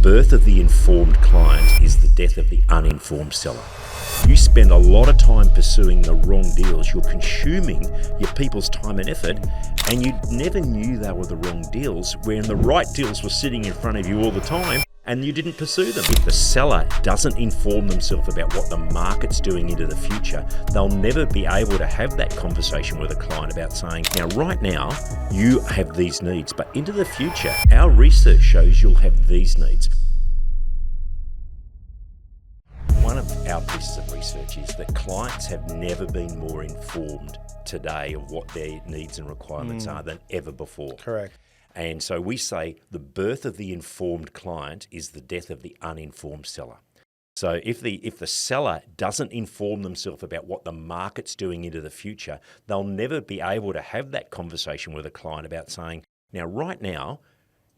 birth of the informed client is the death of the uninformed seller. You spend a lot of time pursuing the wrong deals. You're consuming your people's time and effort, and you never knew they were the wrong deals, when the right deals were sitting in front of you all the time and you didn't pursue them. If the seller doesn't inform themselves about what the market's doing into the future, they'll never be able to have that conversation with a client about saying, now, right now, you have these needs, but into the future, our research shows you'll have these needs. One of our pieces of research is that clients have never been more informed today of what their needs and requirements are than ever before. Correct. And so we say the birth of the informed client is the death of the uninformed seller. So if the seller doesn't inform themselves about what the market's doing into the future, they'll never be able to have that conversation with a client about saying, now, right now,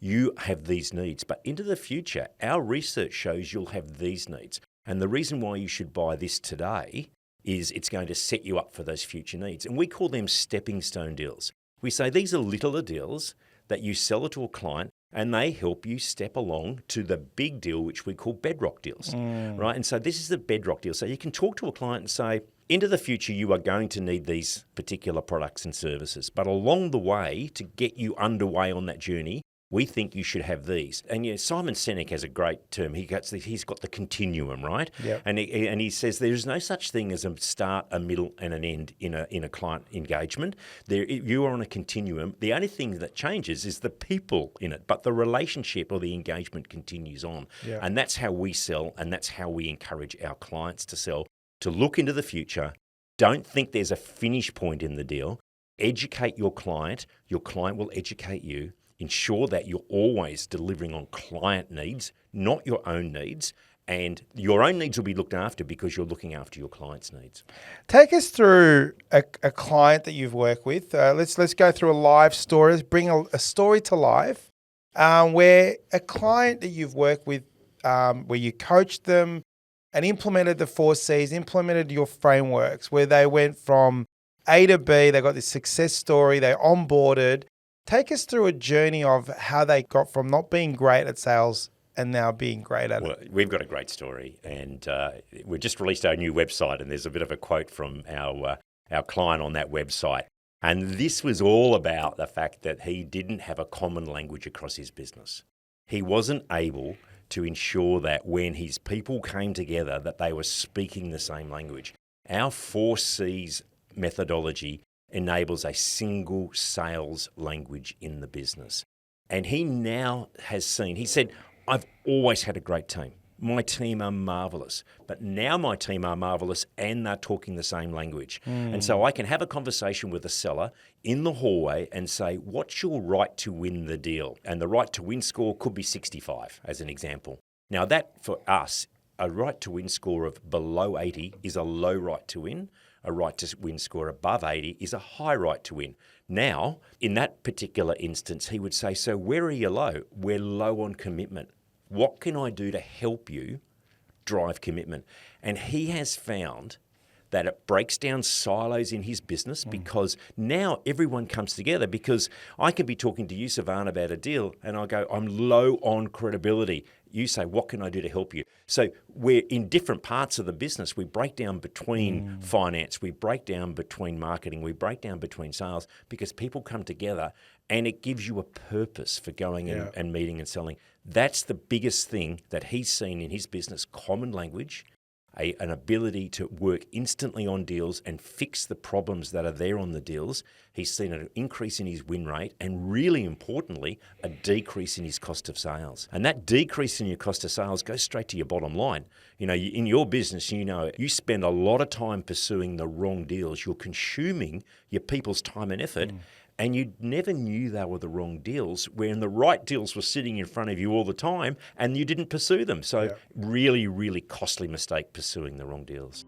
you have these needs, but into the future, our research shows you'll have these needs. And the reason why you should buy this today is it's going to set you up for those future needs. And we call them stepping stone deals. We say these are littler deals that you sell it to a client, and they help you step along to the big deal, which we call bedrock deals, right? And so this is the bedrock deal. So you can talk to a client and say, into the future, you are going to need these particular products and services. But along the way, to get you underway on that journey, we think you should have these. And Simon Sinek has a great term. He's got the continuum, right? Yep. And he says there's no such thing as a start, a middle, and an end in a client engagement. You are on a continuum. The only thing that changes is the people in it, but the relationship or the engagement continues on. Yep. And that's how we sell, and that's how we encourage our clients to sell, to look into the future. Don't think there's a finish point in the deal. Educate your client. Your client will educate you. Ensure that you're always delivering on client needs, not your own needs, and your own needs will be looked after because you're looking after your client's needs. Take us through a client that you've worked with. Let's go through a live story. Let's bring a story to life where a client that you've worked with, where you coached them and implemented the 4 C's, implemented your frameworks, where they went from A to B, they got this success story, they onboarded. Take us through a journey of how they got from not being great at sales and now being great at it. We've got a great story, and we just released our new website, and there's a bit of a quote from our client on that website. And this was all about the fact that he didn't have a common language across his business. He wasn't able to ensure that when his people came together that they were speaking the same language. Our 4 C's methodology enables a single sales language in the business. And he now has seen, he said, I've always had a great team. My team are marvelous, but now my team are marvelous and they're talking the same language. And so I can have a conversation with a seller in the hallway and say, what's your right to win the deal? And the right to win score could be 65 as an example. Now that for us, a right to win score of below 80 is a low right to win. A right to win score above 80 is a high right to win. Now, in that particular instance, he would say, so where are you low? We're low on commitment. What can I do to help you drive commitment? And he has found that it breaks down silos in his business because now everyone comes together, because I can be talking to you, Savan, about a deal and I go, I'm low on credibility. You say, what can I do to help you? So we're in different parts of the business. We break down between finance, we break down between marketing, we break down between sales, because people come together and it gives you a purpose for going and meeting and selling. That's the biggest thing that he's seen in his business: common language, an ability to work instantly on deals and fix the problems that are there on the deals. He's seen an increase in his win rate and, really importantly, a decrease in his cost of sales. And that decrease in your cost of sales goes straight to your bottom line. You know, in your business, you spend a lot of time pursuing the wrong deals. You're consuming your people's time and effort, and you never knew they were the wrong deals, when the right deals were sitting in front of you all the time and you didn't pursue them. So really, really costly mistake pursuing the wrong deals.